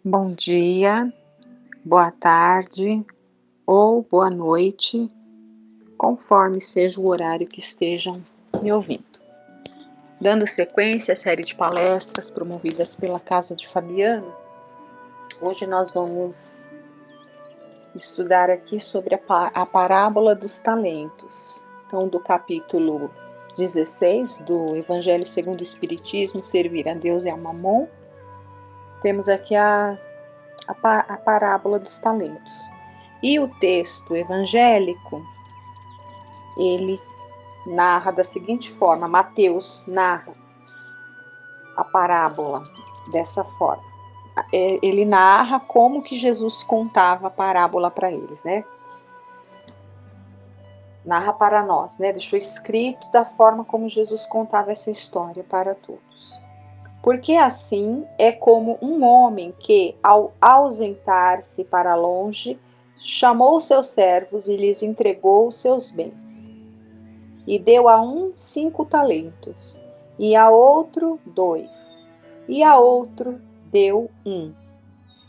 Bom dia, boa tarde ou boa noite, conforme seja o horário que estejam me ouvindo. Dando sequência à série de palestras promovidas pela Casa de Fabiano, hoje nós vamos estudar aqui sobre a parábola dos talentos. Então, do capítulo 16 do Evangelho segundo o Espiritismo, Servir a Deus e a Mamon, temos aqui a parábola dos talentos. E o texto evangélico, ele narra da seguinte forma, Mateus narra a parábola dessa forma. Ele narra como que Jesus contava a parábola para eles, né? Narra para nós, né? Deixou escrito da forma como Jesus contava essa história para todos. Porque assim é como um homem que, ao ausentar-se para longe, chamou seus servos e lhes entregou seus bens. E deu a um 5 talentos, e a outro 2, e a outro deu 1.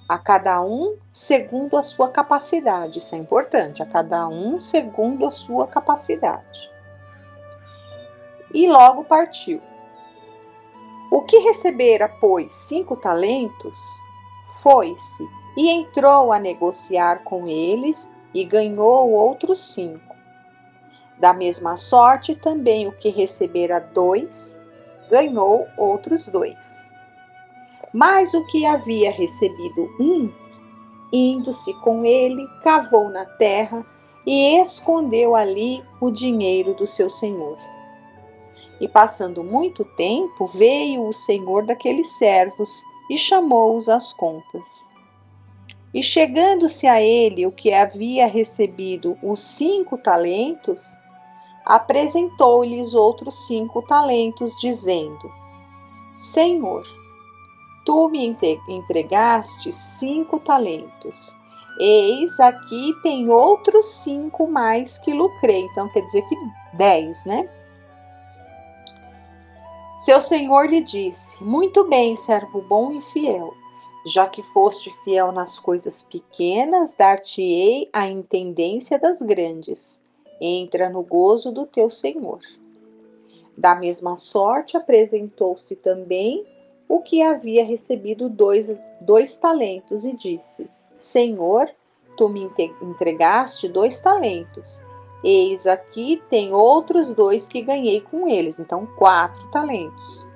A cada um segundo a sua capacidade, isso é importante, a cada um segundo a sua capacidade. E logo partiu. O que recebera, pois, 5 talentos, foi-se e entrou a negociar com eles e ganhou outros 5. Da mesma sorte, também o que recebera 2, ganhou outros 2. Mas o que havia recebido 1, indo-se com ele, cavou na terra e escondeu ali o dinheiro do seu senhor. E passando muito tempo, veio o senhor daqueles servos e chamou-os às contas. E chegando-se a ele o que havia recebido os 5 talentos, apresentou-lhes outros 5 talentos, dizendo: Senhor, tu me entregaste 5 talentos. Eis aqui tem outros 5 mais que lucrei. Então quer dizer que 10, né? Seu senhor lhe disse: Muito bem, servo bom e fiel. Já que foste fiel nas coisas pequenas, dar-te-ei a intendência das grandes. Entra no gozo do teu senhor. Da mesma sorte, apresentou-se também o que havia recebido 2 talentos e disse: Senhor, tu me entregaste 2 talentos. Eis aqui tem outros 2 que ganhei com eles, então 4 talentos.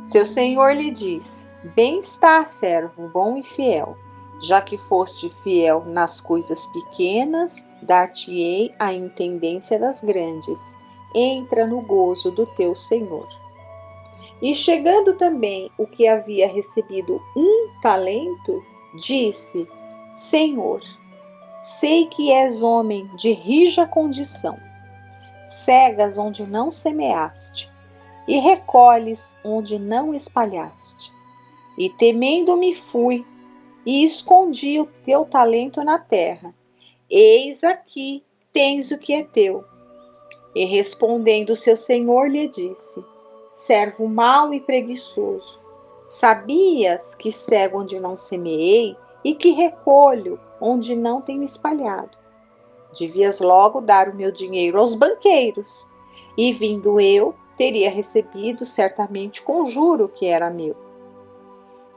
Seu senhor lhe disse: Bem está, servo bom e fiel. Já que foste fiel nas coisas pequenas, dar-te-ei a intendência das grandes. Entra no gozo do teu senhor. E chegando também o que havia recebido 1 talento, disse: Senhor, sei que és homem de rija condição. Cegas onde não semeaste, e recolhes onde não espalhaste. E temendo-me fui, e escondi o teu talento na terra. Eis aqui tens o que é teu. E respondendo seu senhor lhe disse: Servo mau e preguiçoso, sabias que cego onde não semeei e que recolho onde não tenho espalhado? Devias logo dar o meu dinheiro aos banqueiros, e vindo eu, teria recebido certamente com juro que era meu.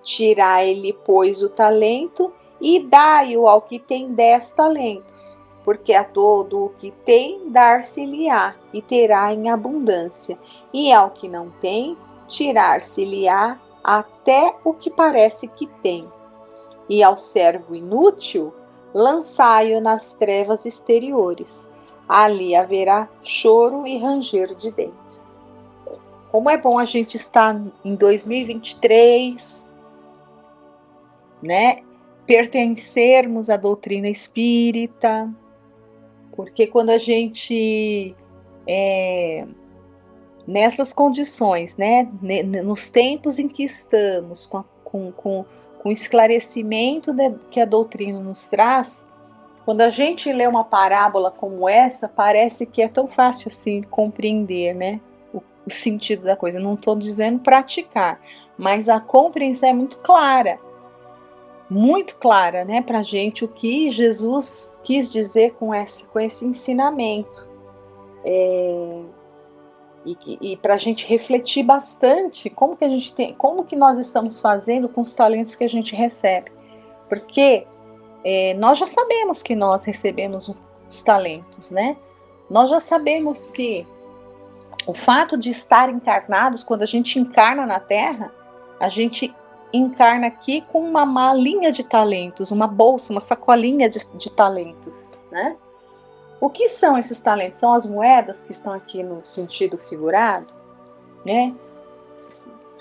Tirai-lhe, pois, o talento e dai-o ao que tem 10 talentos, porque a todo o que tem dar-se-lhe-á e terá em abundância, e ao que não tem, tirar-se-lhe-á até o que parece que tem. E ao servo inútil, lançai-o nas trevas exteriores. Ali haverá choro e ranger de dentes. Como é bom a gente estar em 2023, né? Pertencermos à doutrina espírita, porque quando a gente nessas condições, né? Nos tempos em que estamos, com o esclarecimento que a doutrina nos traz, quando a gente lê uma parábola como essa, parece que é tão fácil assim compreender, né? O sentido da coisa. Não estou dizendo praticar, mas a compreensão é muito clara. muito clara, né, para a gente o que Jesus quis dizer com esse ensinamento. E para a gente refletir bastante como que a gente tem, como que nós estamos fazendo com os talentos que a gente recebe, porque nós já sabemos que nós recebemos os talentos, né? Nós já sabemos que o fato de estar encarnados, quando a gente encarna na Terra, a gente encarna aqui com uma malinha de talentos, uma bolsa, uma sacolinha de talentos, né? O que são esses talentos? São as moedas que estão aqui no sentido figurado, né?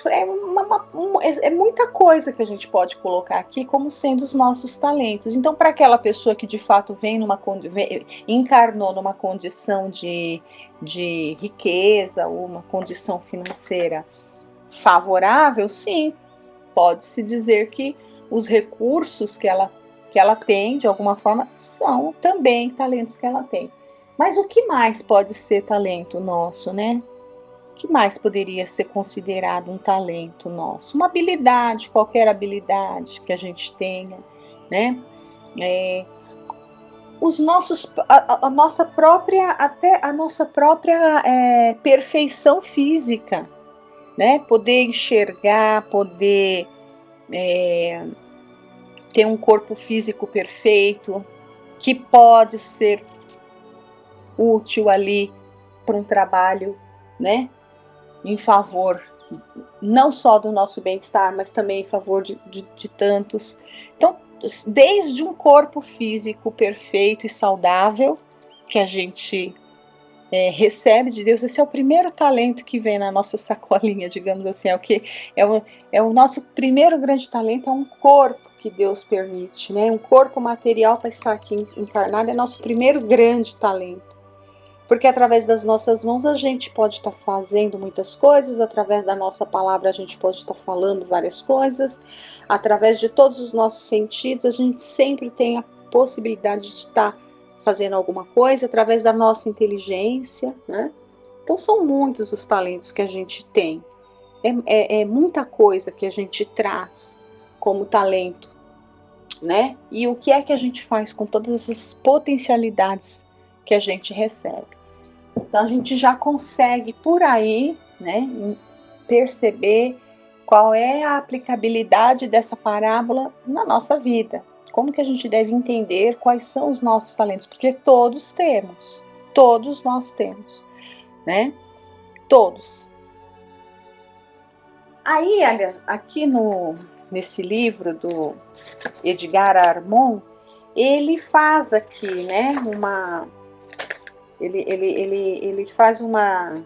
É muita coisa que a gente pode colocar aqui como sendo os nossos talentos. Então, para aquela pessoa que de fato encarnou numa condição de riqueza ou uma condição financeira favorável, sim, pode-se dizer que os recursos que ela tem, de alguma forma, são também talentos que ela tem. Mas o que mais pode ser talento nosso, né? O que mais poderia ser considerado um talento nosso? Uma habilidade, qualquer habilidade que a gente tenha, né? Os nossos, a nossa própria, até a nossa própria perfeição física, né? Poder enxergar, poder ter um corpo físico perfeito, que pode ser útil ali para um trabalho, né? Em favor não só do nosso bem-estar, mas também em favor de tantos. Então, desde um corpo físico perfeito e saudável, que a gente recebe de Deus, esse é o primeiro talento que vem na nossa sacolinha, digamos assim, é o nosso primeiro grande talento, é um corpo que Deus permite, né? Um corpo material para estar aqui encarnado é nosso primeiro grande talento. Porque através das nossas mãos a gente pode estar fazendo muitas coisas, através da nossa palavra a gente pode estar falando várias coisas, através de todos os nossos sentidos a gente sempre tem a possibilidade de estar fazendo alguma coisa, através da nossa inteligência, né? Então são muitos os talentos que a gente tem, é muita coisa que a gente traz como talento, né? E o que é que a gente faz com todas essas potencialidades que a gente recebe? Então a gente já consegue por aí, né, perceber qual é a aplicabilidade dessa parábola na nossa vida. Como que a gente deve entender quais são os nossos talentos, porque todos nós temos, né? Todos. Aí, aqui nesse livro do Edgar Armond, ele faz aqui, né, ele faz uma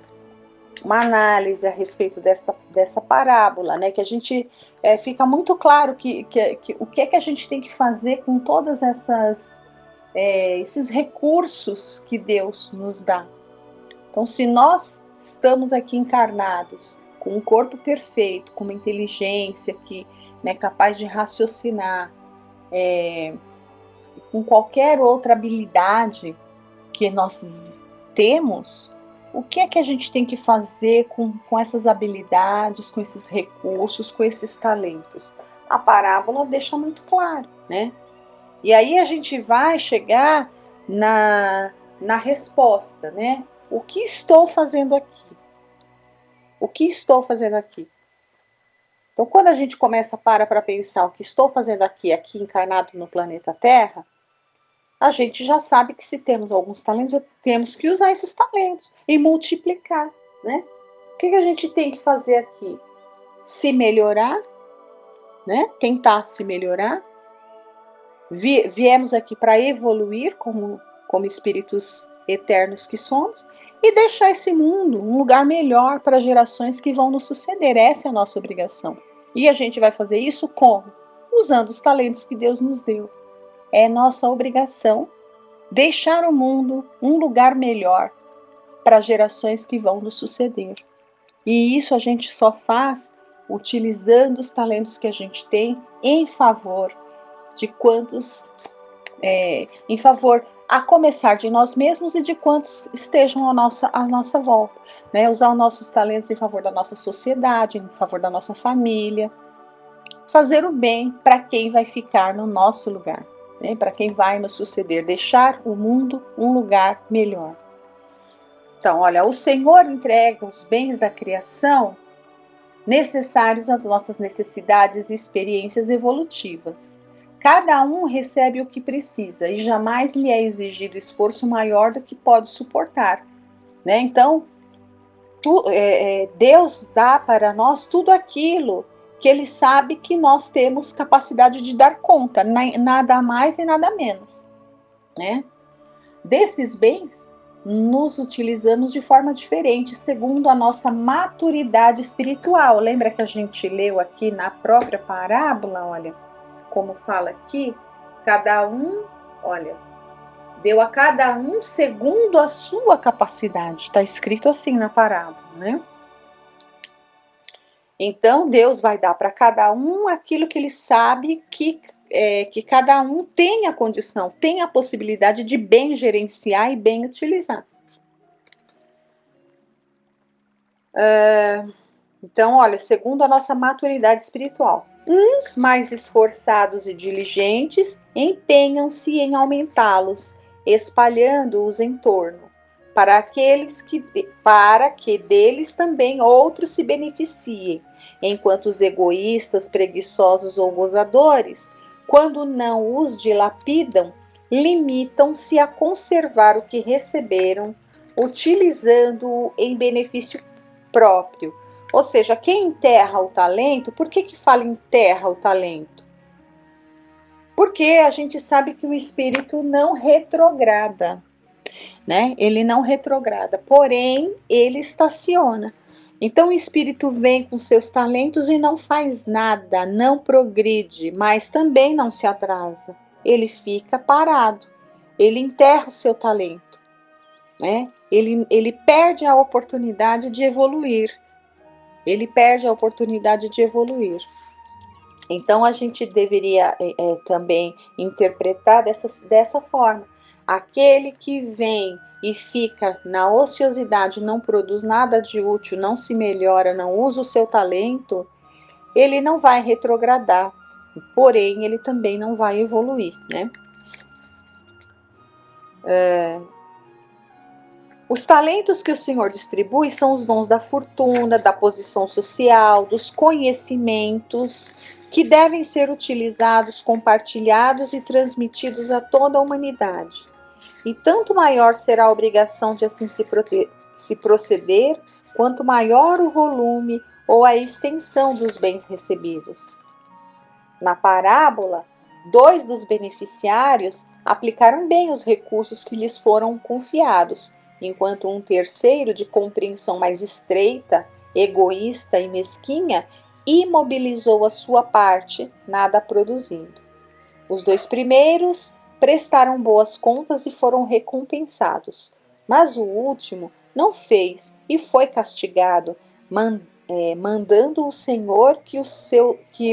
análise a respeito dessa parábola, né? Que a gente fica muito claro que o que é que a gente tem que fazer com todas esses recursos que Deus nos dá. Então, se nós estamos aqui encarnados com um corpo perfeito, com uma inteligência que é capaz de raciocinar, com qualquer outra habilidade que nós temos, o que é que a gente tem que fazer com essas habilidades, com esses recursos, com esses talentos? A parábola deixa muito claro, né? E aí a gente vai chegar na resposta, né? O que estou fazendo aqui? O que estou fazendo aqui? Então, quando a gente começa para pensar o que estou fazendo aqui encarnado no planeta Terra, a gente já sabe que se temos alguns talentos, temos que usar esses talentos e multiplicar, né? O que a gente tem que fazer aqui? Se melhorar, né? Tentar se melhorar. Viemos aqui para evoluir como espíritos eternos que somos e deixar esse mundo um lugar melhor para gerações que vão nos suceder. Essa é a nossa obrigação. E a gente vai fazer isso como? Usando os talentos que Deus nos deu. É nossa obrigação deixar o mundo um lugar melhor para gerações que vão nos suceder. E isso a gente só faz utilizando os talentos que a gente tem em favor de quantos, em favor a começar de nós mesmos e de quantos estejam à nossa volta. Né? Usar os nossos talentos em favor da nossa sociedade, em favor da nossa família, fazer o bem para quem vai ficar no nosso lugar, né? Para quem vai nos suceder, deixar o mundo um lugar melhor. Então, olha, o Senhor entrega os bens da criação necessários às nossas necessidades e experiências evolutivas. Cada um recebe o que precisa e jamais lhe é exigido esforço maior do que pode suportar, né? Então, Deus dá para nós tudo aquilo que Ele sabe que nós temos capacidade de dar conta, nada mais e nada menos, né? Desses bens, nos utilizamos de forma diferente, segundo a nossa maturidade espiritual. Lembra que a gente leu aqui na própria parábola, olha, como fala aqui, cada um, olha, deu a cada um segundo a sua capacidade. Está escrito assim na parábola, né? Então, Deus vai dar para cada um aquilo que Ele sabe que cada um tem a condição, tem a possibilidade de bem gerenciar e bem utilizar. Então, olha, segundo a nossa maturidade espiritual, uns mais esforçados e diligentes empenham-se em aumentá-los, espalhando-os em torno, para que deles também outros se beneficiem, enquanto os egoístas, preguiçosos ou gozadores, quando não os dilapidam, limitam-se a conservar o que receberam, utilizando-o em benefício próprio. Ou seja, quem enterra o talento, por que fala enterra o talento? Porque a gente sabe que o espírito não retrograda, né? Ele não retrograda, porém ele estaciona. Então o espírito vem com seus talentos e não faz nada, não progride, mas também não se atrasa. Ele fica parado, ele enterra o seu talento, né? Ele perde a oportunidade de evoluir. Ele perde a oportunidade de evoluir. Então a gente deveria também interpretar dessa forma. Aquele que vem e fica na ociosidade, não produz nada de útil, não se melhora, não usa o seu talento, ele não vai retrogradar, porém ele também não vai evoluir, né? Os talentos que o Senhor distribui são os dons da fortuna, da posição social, dos conhecimentos, que devem ser utilizados, compartilhados e transmitidos a toda a humanidade. E tanto maior será a obrigação de assim se proceder, quanto maior o volume ou a extensão dos bens recebidos. Na parábola, 2 dos beneficiários aplicaram bem os recursos que lhes foram confiados, enquanto um terceiro, de compreensão mais estreita, egoísta e mesquinha, imobilizou a sua parte, nada produzindo. Os 2 primeiros prestaram boas contas e foram recompensados, mas o último não fez e foi castigado, mandando o Senhor que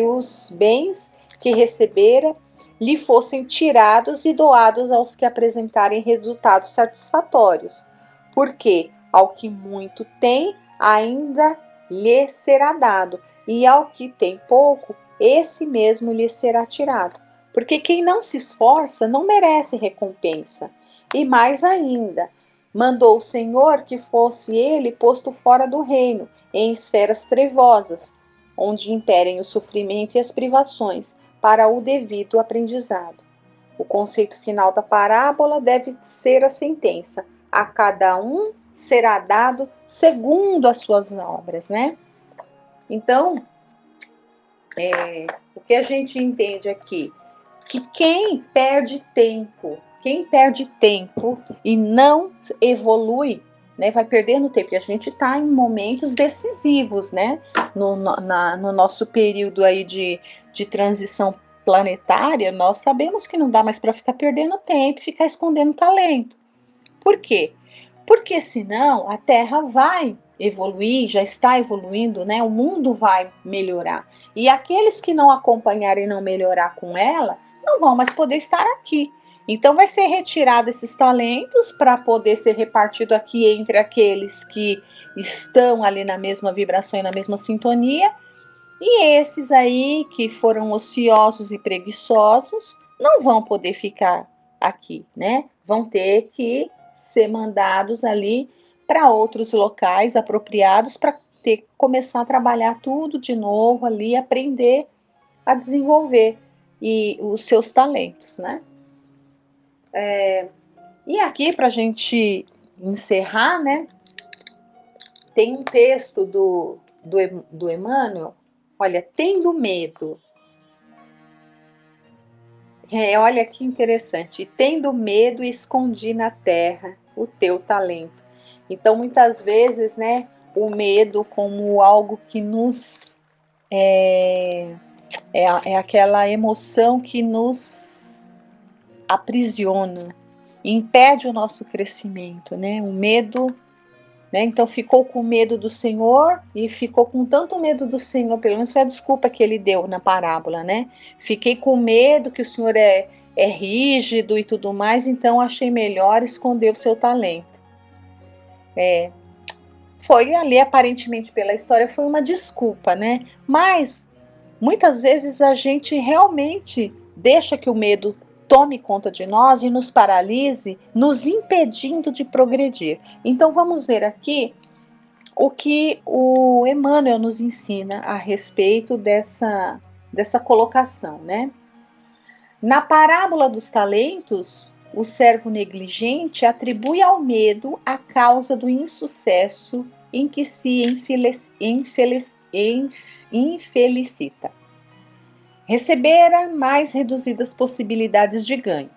os bens que recebera lhe fossem tirados e doados aos que apresentarem resultados satisfatórios, porque ao que muito tem, ainda lhe será dado, e ao que tem pouco, esse mesmo lhe será tirado. Porque quem não se esforça não merece recompensa. E mais ainda, mandou o Senhor que fosse ele posto fora do reino, em esferas trevosas, onde imperem o sofrimento e as privações, para o devido aprendizado. O conceito final da parábola deve ser a sentença: a cada um será dado segundo as suas obras, né? Então, o que a gente entende aqui? Que quem perde tempo e não evolui, né, vai perdendo tempo. E a gente está em momentos decisivos, né, no nosso período aí de transição planetária. Nós sabemos que não dá mais para ficar perdendo tempo e ficar escondendo talento. Por quê? Porque senão a Terra vai evoluir, já está evoluindo, né? O mundo vai melhorar. E aqueles que não acompanharem e não melhorar com ela, não vão mais poder estar aqui. Então vai ser retirado esses talentos para poder ser repartido aqui entre aqueles que estão ali na mesma vibração e na mesma sintonia, E esses aí que foram ociosos e preguiçosos não vão poder ficar aqui, né? Vão ter que ser mandados ali para outros locais apropriados para começar a trabalhar tudo de novo ali, aprender a desenvolver e os seus talentos, né? E aqui para a gente encerrar, né? Tem um texto do Emmanuel, olha, tendo medo. Olha que interessante. Tendo medo, escondi na terra o teu talento. Então, muitas vezes, né, o medo como algo que nos é aquela emoção que nos aprisiona, impede o nosso crescimento, né? O medo, né? Então ficou com medo do Senhor e ficou com tanto medo do Senhor, pelo menos foi a desculpa que ele deu na parábola, né? Fiquei com medo que o Senhor é rígido e tudo mais, então achei melhor esconder o seu talento. Foi ali, aparentemente, pela história, foi uma desculpa, né? Mas muitas vezes a gente realmente deixa que o medo tome conta de nós e nos paralise, nos impedindo de progredir. Então vamos ver aqui o que o Emmanuel nos ensina a respeito dessa colocação, né? Na parábola dos talentos, o servo negligente atribui ao medo a causa do insucesso em que se infelicita. Recebera mais reduzidas possibilidades de ganho.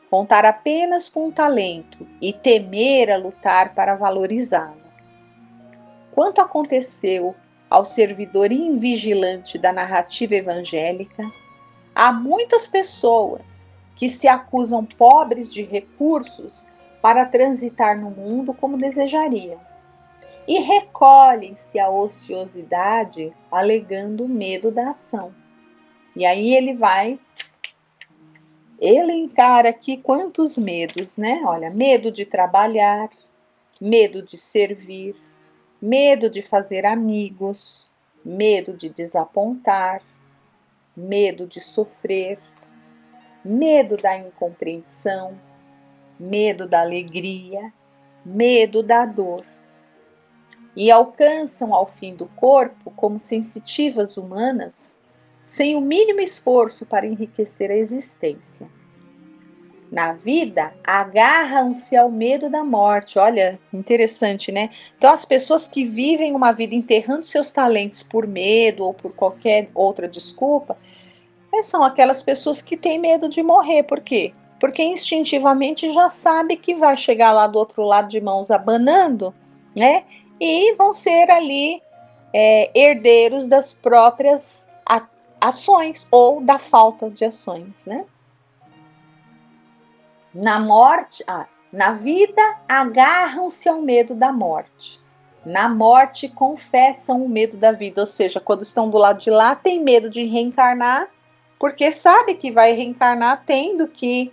Contar apenas com o talento e temer a lutar para valorizá-lo. Quanto aconteceu ao servidor invigilante da narrativa evangélica, há muitas pessoas que se acusam pobres de recursos para transitar no mundo como desejariam e recolhem-se à ociosidade alegando medo da ação. E aí ele vai elencar aqui quantos medos, né? Olha, medo de trabalhar, medo de servir, medo de fazer amigos, medo de desapontar, medo de sofrer, medo da incompreensão, medo da alegria, medo da dor. E alcançam ao fim do corpo como sensitivas humanas, sem o mínimo esforço para enriquecer a existência. Na vida, agarram-se ao medo da morte. Olha, interessante, né? Então, as pessoas que vivem uma vida enterrando seus talentos por medo ou por qualquer outra desculpa, são aquelas pessoas que têm medo de morrer. Por quê? Porque instintivamente já sabe que vai chegar lá do outro lado de mãos abanando, né? E vão ser ali herdeiros das próprias ações ou da falta de ações, né? Na vida, agarram-se ao medo da morte. Na morte, confessam o medo da vida. Ou seja, quando estão do lado de lá, tem medo de reencarnar, porque sabe que vai reencarnar tendo que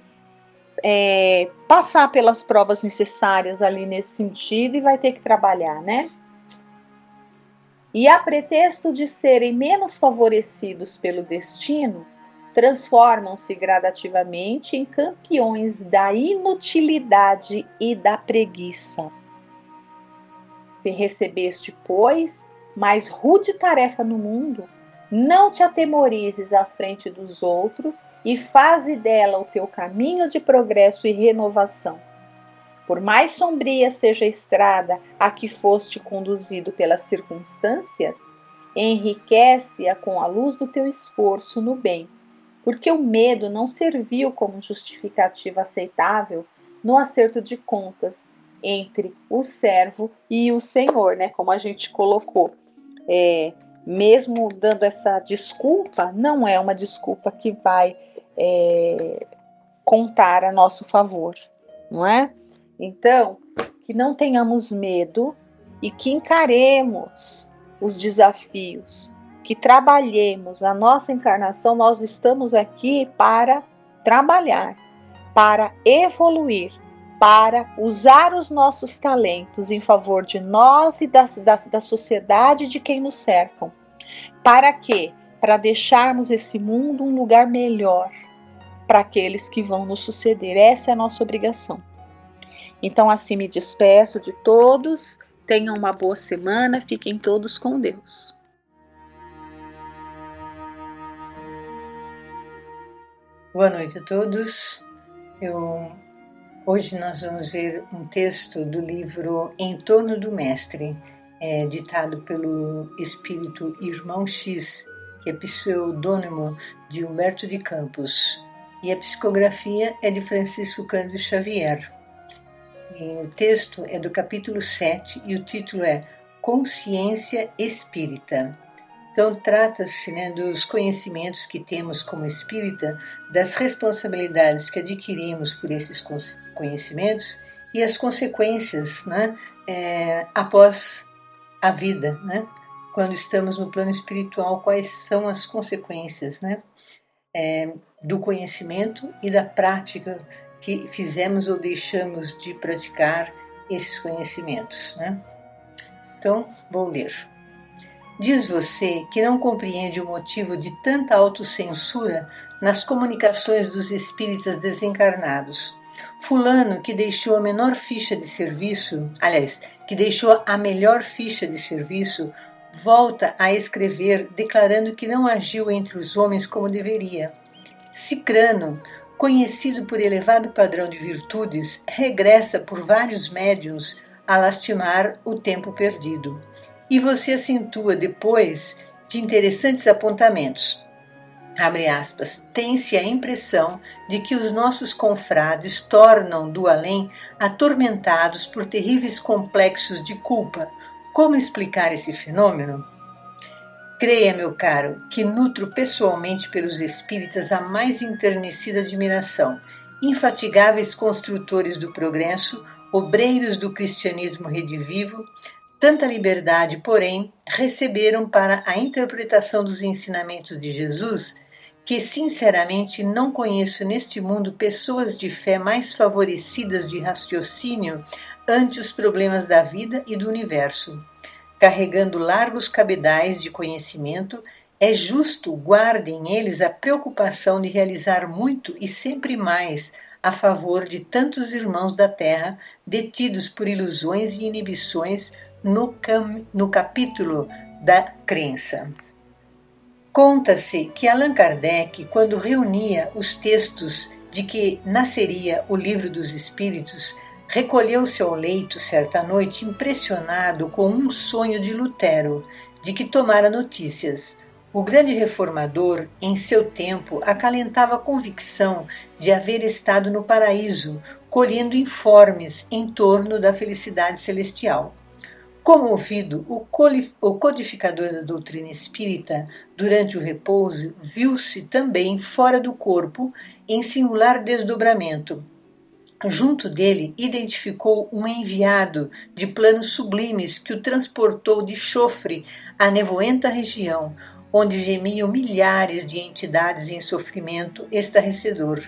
passar pelas provas necessárias ali nesse sentido e vai ter que trabalhar, né? E a pretexto de serem menos favorecidos pelo destino, transformam-se gradativamente em campeões da inutilidade e da preguiça. Se recebeste, pois, mais rude tarefa no mundo, não te atemorizes à frente dos outros e faze dela o teu caminho de progresso e renovação. Por mais sombria seja a estrada a que foste conduzido pelas circunstâncias, enriquece-a com a luz do teu esforço no bem, porque o medo não serviu como justificativa aceitável no acerto de contas entre o servo e o Senhor, né? Como a gente colocou. Mesmo dando essa desculpa, não é uma desculpa que vai contar a nosso favor, não é? Então, que não tenhamos medo e que encaremos os desafios, que trabalhemos a nossa encarnação. Nós estamos aqui para trabalhar, para evoluir, para usar os nossos talentos em favor de nós e da sociedade, de quem nos cercam. Para quê? Para deixarmos esse mundo um lugar melhor para aqueles que vão nos suceder. Essa é a nossa obrigação. Então, assim me despeço de todos. Tenham uma boa semana. Fiquem todos com Deus. Boa noite a todos. Hoje nós vamos ver um texto do livro Em Torno do Mestre, ditado pelo espírito Irmão X, que é pseudônimo de Humberto de Campos, e a psicografia é de Francisco Cândido Xavier. E o texto é do capítulo 7 e o título é Consciência Espírita. Então, trata-se dos conhecimentos que temos como espírita, das responsabilidades que adquirimos por esses conhecimentos e as consequências após a vida. Quando estamos no plano espiritual, quais são as consequências do conhecimento e da prática que fizemos ou deixamos de praticar esses conhecimentos. Então, vou ler. Diz você que não compreende o motivo de tanta autocensura nas comunicações dos espíritas desencarnados. Fulano, que deixou a menor ficha de serviço, que deixou a melhor ficha de serviço, volta a escrever declarando que não agiu entre os homens como deveria. Cicrano, conhecido por elevado padrão de virtudes, regressa por vários médiuns a lastimar o tempo perdido. E você acentua depois de interessantes apontamentos. Abre aspas, tem-se a impressão de que os nossos confrades tornam do além atormentados por terríveis complexos de culpa. Como explicar esse fenômeno? Creia, meu caro, que nutro pessoalmente pelos espíritas a mais enternecida admiração, infatigáveis construtores do progresso, obreiros do cristianismo redivivo. Tanta liberdade, porém, receberam para a interpretação dos ensinamentos de Jesus, que sinceramente não conheço neste mundo pessoas de fé mais favorecidas de raciocínio ante os problemas da vida e do universo. Carregando largos cabedais de conhecimento, é justo guardem eles a preocupação de realizar muito e sempre mais a favor de tantos irmãos da terra detidos por ilusões e inibições no capítulo da crença. Conta-se que Allan Kardec, quando reunia os textos de que nasceria o Livro dos Espíritos, recolheu-se ao leito certa noite impressionado com um sonho de Lutero, de que tomara notícias. O grande reformador, em seu tempo, acalentava a convicção de haver estado no paraíso, colhendo informes em torno da felicidade celestial. Comovido, o codificador da doutrina espírita, durante o repouso, viu-se também fora do corpo, em singular desdobramento. Junto dele, identificou um enviado de planos sublimes que o transportou de chofre à nevoenta região, onde gemiam milhares de entidades em sofrimento estarrecedor.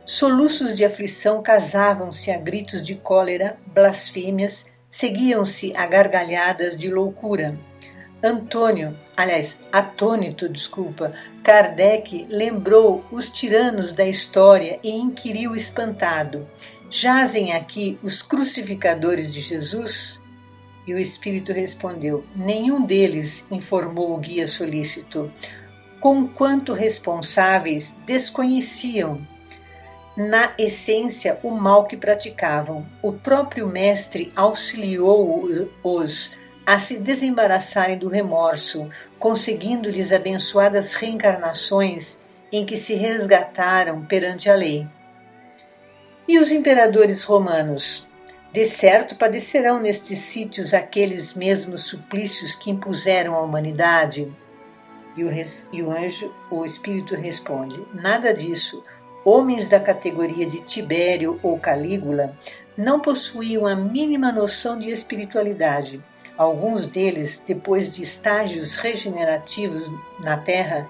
Soluços de aflição casavam-se a gritos de cólera, blasfêmias, seguiam-se a gargalhadas de loucura. Atônito, Kardec lembrou os tiranos da história e inquiriu espantado: jazem aqui os crucificadores de Jesus? E o espírito respondeu: nenhum deles, informou o guia solícito, conquanto responsáveis desconheciam na essência o mal que praticavam. O próprio mestre auxiliou-os a se desembaraçarem do remorso, conseguindo-lhes abençoadas reencarnações em que se resgataram perante a lei. E os imperadores romanos? De certo padecerão nestes sítios aqueles mesmos suplícios que impuseram à humanidade? E o espírito responde: nada disso. Homens da categoria de Tibério ou Calígula não possuíam a mínima noção de espiritualidade. Alguns deles, depois de estágios regenerativos na Terra,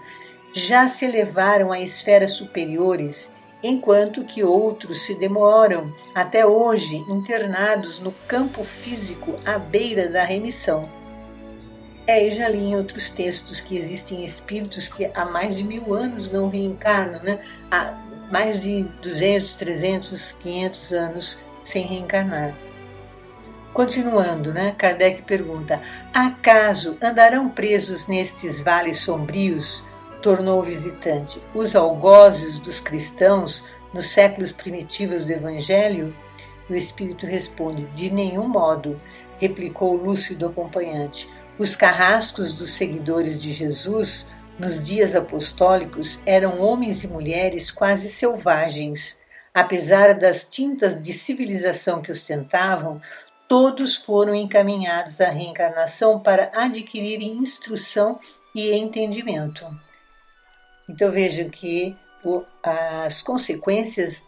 já se elevaram a esferas superiores, enquanto que outros se demoram até hoje internados no campo físico à beira da remissão. Eu já li em outros textos que existem espíritos que há mais de 1000 anos não reencarnam, né? Há mais de 200, 300, 500 anos sem reencarnar. Continuando, né? Kardec pergunta: acaso andarão presos nestes vales sombrios? Tornou o visitante: os algozes dos cristãos nos séculos primitivos do Evangelho? O espírito responde: de nenhum modo, replicou o lúcido acompanhante. Os carrascos dos seguidores de Jesus, nos dias apostólicos, eram homens e mulheres quase selvagens. Apesar das tintas de civilização que ostentavam, todos foram encaminhados à reencarnação para adquirirem instrução e entendimento. Então vejam que as consequências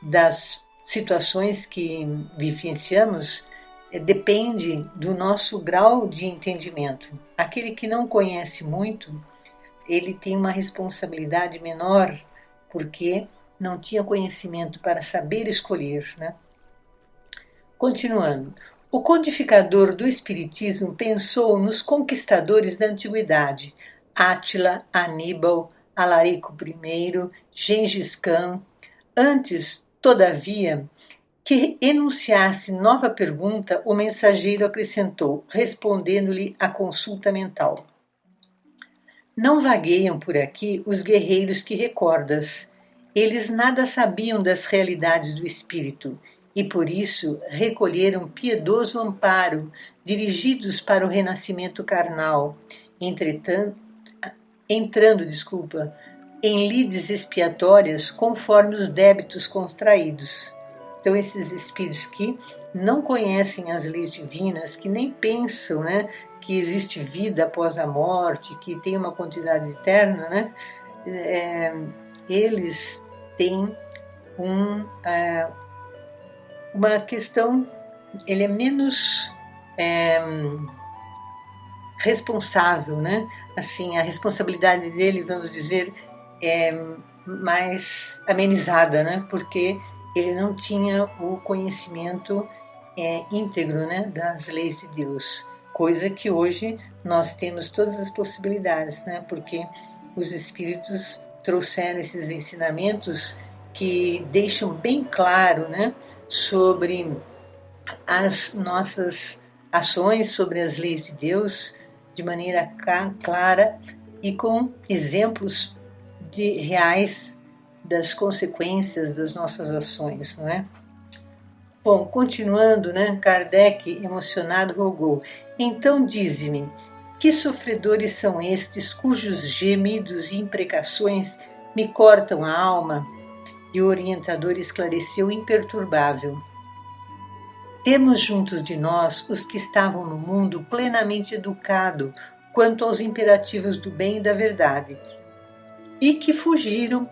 das situações que vivenciamos depende do nosso grau de entendimento. Aquele que não conhece muito, ele tem uma responsabilidade menor, porque não tinha conhecimento para saber escolher, né? Continuando, o codificador do Espiritismo pensou nos conquistadores da antiguidade, Átila, Aníbal, Alarico I, Gengis Khan. Antes, todavia, que enunciasse nova pergunta, o mensageiro acrescentou, respondendo-lhe à consulta mental: não vagueiam por aqui os guerreiros que recordas. Eles nada sabiam das realidades do espírito e por isso recolheram piedoso amparo, dirigidos para o renascimento carnal, entrando em lides expiatórias conforme os débitos contraídos. Então, esses espíritos que não conhecem as leis divinas, que nem pensam, né, que existe vida após a morte, que tem uma continuidade eterna, né, eles têm uma questão, ele é menos responsável, né? Assim, a responsabilidade dele, vamos dizer, é mais amenizada, né? Porque ele não tinha o conhecimento íntegro, né, das leis de Deus, coisa que hoje nós temos todas as possibilidades, né? Porque os espíritos trouxeram esses ensinamentos que deixam bem claro, né, sobre as nossas ações, sobre as leis de Deus, de maneira clara e com exemplos reais das consequências das nossas ações, não é? Bom, continuando, né, Kardec, emocionado, rogou: então dize-me, que sofredores são estes cujos gemidos e imprecações me cortam a alma? E o orientador esclareceu imperturbável: temos juntos de nós os que estavam no mundo plenamente educado quanto aos imperativos do bem e da verdade, e que fugiram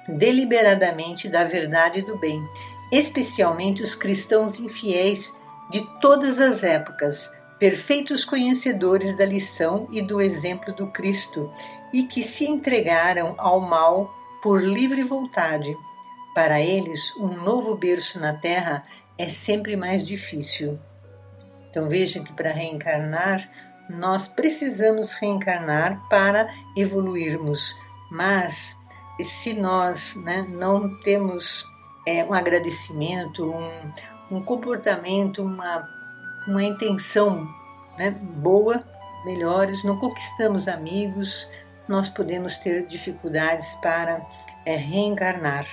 deliberadamente da verdade e do bem, especialmente os cristãos infiéis de todas as épocas, perfeitos conhecedores da lição e do exemplo do Cristo, e que se entregaram ao mal por livre vontade. Para eles, um novo berço na terra é sempre mais difícil. Então vejam que para reencarnar, nós precisamos reencarnar para evoluirmos, mas se nós, né, não temos um agradecimento, um comportamento, uma intenção, né, boa, melhores, não conquistamos amigos, nós podemos ter dificuldades para reencarnar.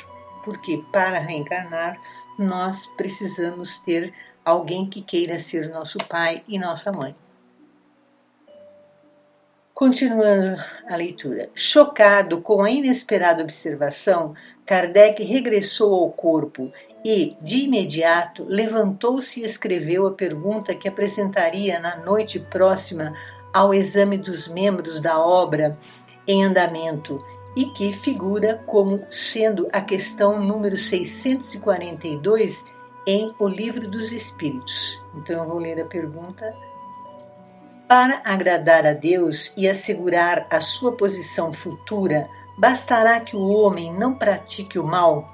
Porque para reencarnar, nós precisamos ter alguém que queira ser nosso pai e nossa mãe. Continuando a leitura. Chocado com a inesperada observação, Kardec regressou ao corpo e, de imediato, levantou-se e escreveu a pergunta que apresentaria na noite próxima ao exame dos membros da obra em andamento e que figura como sendo a questão número 642 em O Livro dos Espíritos. Então eu vou ler a pergunta. Para agradar a Deus e assegurar a sua posição futura, bastará que o homem não pratique o mal?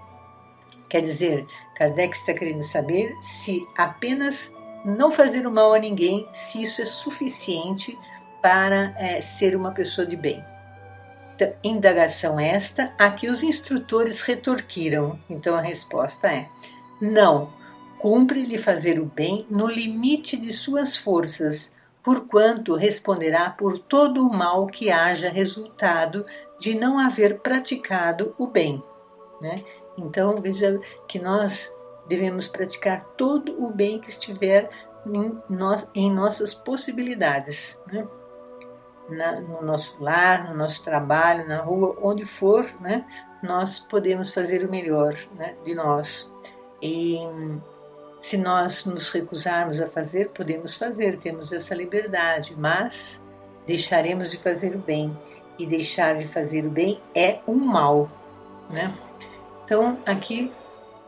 Quer dizer, Kardec está querendo saber se apenas não fazer o mal a ninguém, se isso é suficiente para ser uma pessoa de bem. Indagação esta a que os instrutores retorquiram. Então a resposta é: não, cumpre-lhe fazer o bem no limite de suas forças, porquanto responderá por todo o mal que haja resultado de não haver praticado o bem. Né? Então veja que nós devemos praticar todo o bem que estiver em nossas possibilidades. Né? No nosso lar, no nosso trabalho, na rua, onde for, né, nós podemos fazer o melhor, né, de nós. E se nós nos recusarmos a fazer, podemos fazer, temos essa liberdade, mas deixaremos de fazer o bem. E deixar de fazer o bem é um mal. Né? Então, aqui,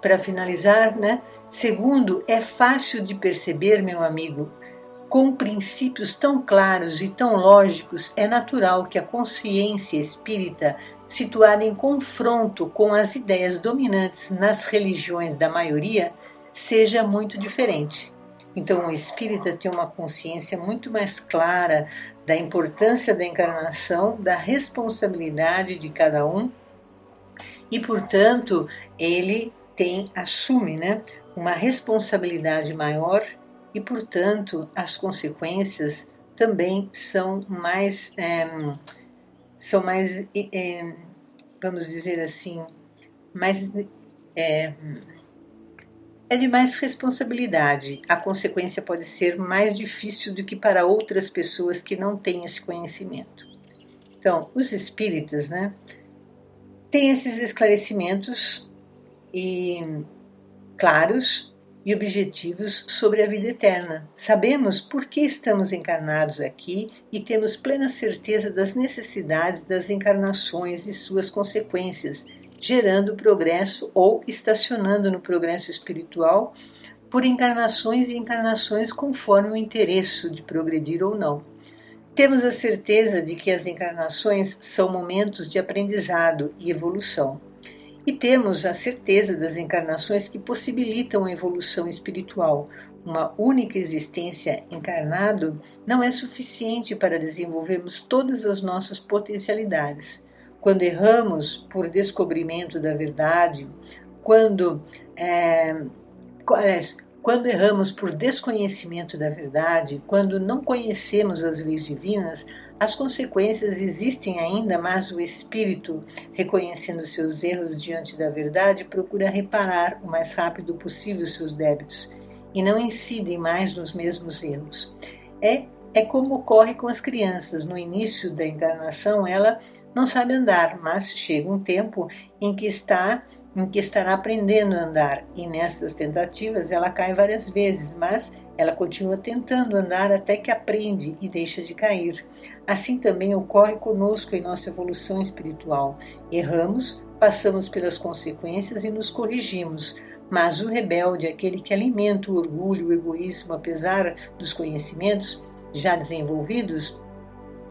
para finalizar, né, segundo, é fácil de perceber, meu amigo, com princípios tão claros e tão lógicos, é natural que a consciência espírita, situada em confronto com as ideias dominantes nas religiões da maioria, seja muito diferente. Então, o espírita tem uma consciência muito mais clara da importância da encarnação, da responsabilidade de cada um, e, portanto, ele assume, né, uma responsabilidade maior. E, portanto, as consequências também são mais, vamos dizer assim, mais, é de mais responsabilidade. A consequência pode ser mais difícil do que para outras pessoas que não têm esse conhecimento. Então, os espíritas, né, têm esses esclarecimentos claros e objetivos sobre a vida eterna. Sabemos por que estamos encarnados aqui e temos plena certeza das necessidades das encarnações e suas consequências, gerando progresso ou estacionando no progresso espiritual por encarnações e encarnações conforme o interesse de progredir ou não. Temos a certeza de que as encarnações são momentos de aprendizado e evolução. E temos a certeza das encarnações que possibilitam a evolução espiritual. Uma única existência encarnado não é suficiente para desenvolvermos todas as nossas potencialidades. Quando erramos por descobrimento da verdade, quando erramos por desconhecimento da verdade, quando não conhecemos as leis divinas, as consequências existem ainda, mas o espírito, reconhecendo seus erros diante da verdade, procura reparar o mais rápido possível seus débitos e não incide mais nos mesmos erros. É como ocorre com as crianças. No início da encarnação, ela não sabe andar, mas chega um tempo em que estará aprendendo a andar, e nessas tentativas ela cai várias vezes, mas ela continua tentando andar até que aprende e deixa de cair. Assim também ocorre conosco em nossa evolução espiritual. Erramos, passamos pelas consequências e nos corrigimos, mas o rebelde, aquele que alimenta o orgulho, o egoísmo, apesar dos conhecimentos já desenvolvidos,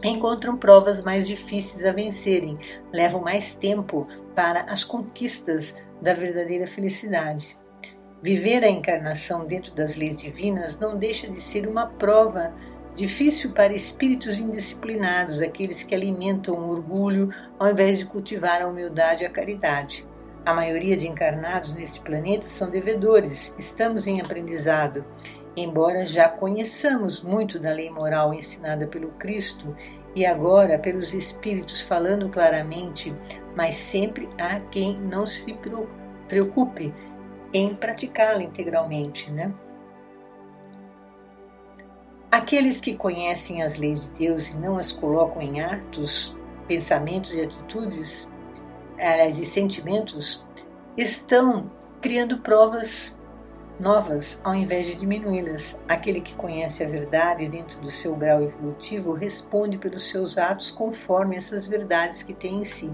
encontram provas mais difíceis a vencerem, levam mais tempo para as conquistas da verdadeira felicidade. Viver a encarnação dentro das leis divinas não deixa de ser uma prova difícil para espíritos indisciplinados, aqueles que alimentam o orgulho ao invés de cultivar a humildade e a caridade. A maioria de encarnados nesse planeta são devedores, estamos em aprendizado. Embora já conheçamos muito da lei moral ensinada pelo Cristo e agora pelos Espíritos falando claramente, mas sempre há quem não se preocupe em praticá-la integralmente, né? Aqueles que conhecem as leis de Deus e não as colocam em atos, pensamentos e atitudes, e sentimentos, estão criando provas novas ao invés de diminuí-las. Aquele que conhece a verdade dentro do seu grau evolutivo responde pelos seus atos conforme essas verdades que tem em si.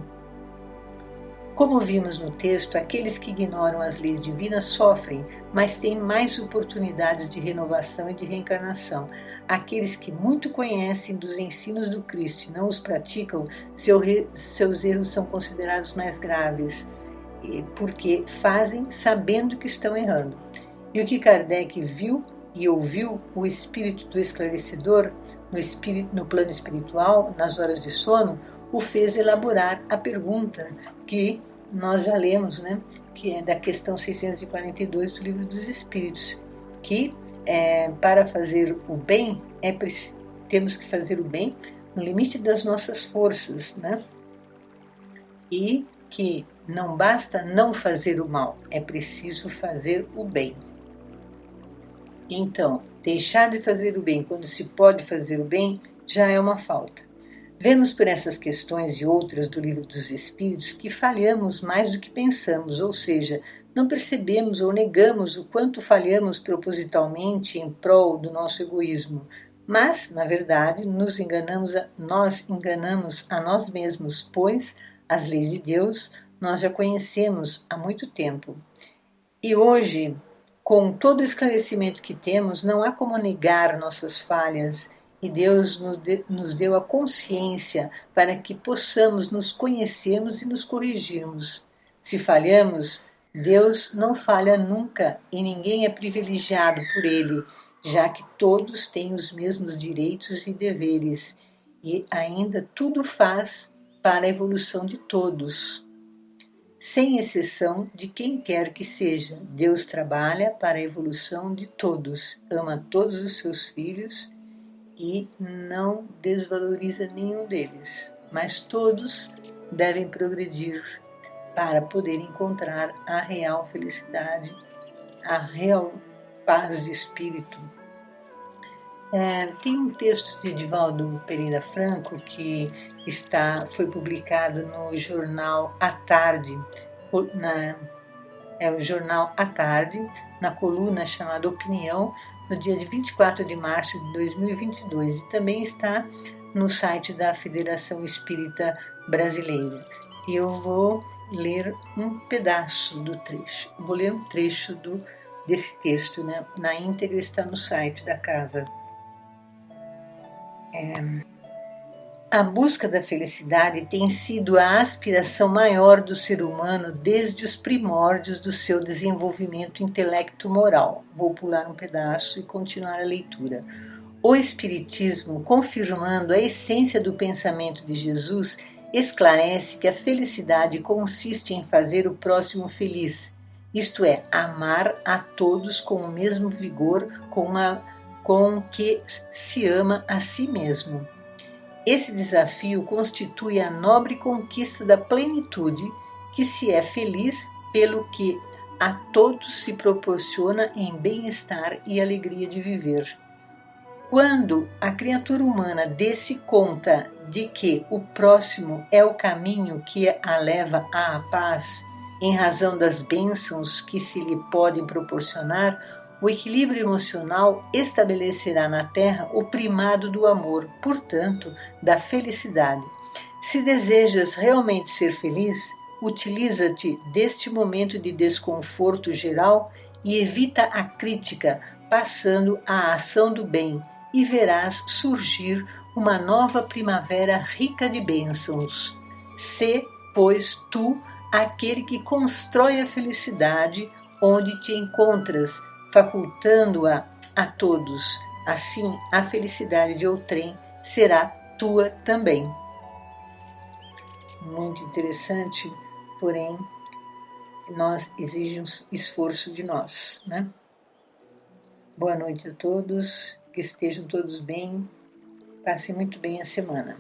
Como vimos no texto, aqueles que ignoram as leis divinas sofrem, mas têm mais oportunidades de renovação e de reencarnação. Aqueles que muito conhecem dos ensinos do Cristo e não os praticam, seus erros são considerados mais graves, porque fazem sabendo que estão errando. E o que Kardec viu e ouviu o espírito do esclarecedor no plano espiritual, nas horas de sono, o fez elaborar a pergunta que nós já lemos, né? Que é da questão 642 do Livro dos Espíritos, que para fazer o bem, temos que fazer o bem no limite das nossas forças, né? E que não basta não fazer o mal, é preciso fazer o bem. Então, deixar de fazer o bem quando se pode fazer o bem já é uma falta. Vemos por essas questões e outras do Livro dos Espíritos que falhamos mais do que pensamos, ou seja, não percebemos ou negamos o quanto falhamos propositalmente em prol do nosso egoísmo. Mas, na verdade, nós enganamos a nós mesmos, pois as leis de Deus nós já conhecemos há muito tempo. E hoje, com todo o esclarecimento que temos, não há como negar nossas falhas, e Deus nos deu a consciência para que possamos nos conhecermos e nos corrigirmos. Se falhamos, Deus não falha nunca e ninguém é privilegiado por Ele, já que todos têm os mesmos direitos e deveres, e ainda tudo faz para a evolução de todos. Sem exceção de quem quer que seja, Deus trabalha para a evolução de todos, ama todos os seus filhos e não desvaloriza nenhum deles, mas todos devem progredir para poder encontrar a real felicidade, a real paz de espírito. Tem um texto de Divaldo Pereira Franco que foi publicado no jornal À Tarde, o jornal À Tarde, na coluna chamada Opinião, no dia de 24 de março de 2022, e também está no site da Federação Espírita Brasileira. E eu vou ler um pedaço do trecho. Vou ler um trecho desse texto, né? Na íntegra está no site da casa. A busca da felicidade tem sido a aspiração maior do ser humano desde os primórdios do seu desenvolvimento intelecto-moral. Vou pular um pedaço e continuar a leitura. O Espiritismo, confirmando a essência do pensamento de Jesus, esclarece que a felicidade consiste em fazer o próximo feliz, isto é, amar a todos com o mesmo vigor com que se ama a si mesmo. Esse desafio constitui a nobre conquista da plenitude, que se é feliz pelo que a todos se proporciona em bem-estar e alegria de viver. Quando a criatura humana dê-se conta de que o próximo é o caminho que a leva à paz, em razão das bênçãos que se lhe podem proporcionar, o equilíbrio emocional estabelecerá na Terra o primado do amor, portanto, da felicidade. Se desejas realmente ser feliz, utiliza-te deste momento de desconforto geral e evita a crítica, passando à ação do bem, e verás surgir uma nova primavera rica de bênçãos. Sê, pois, tu aquele que constrói a felicidade onde te encontras, facultando-a a todos. Assim, a felicidade de outrem será tua também. Muito interessante, porém, exige um esforço de nós, né? Boa noite a todos, que estejam todos bem, passem muito bem a semana.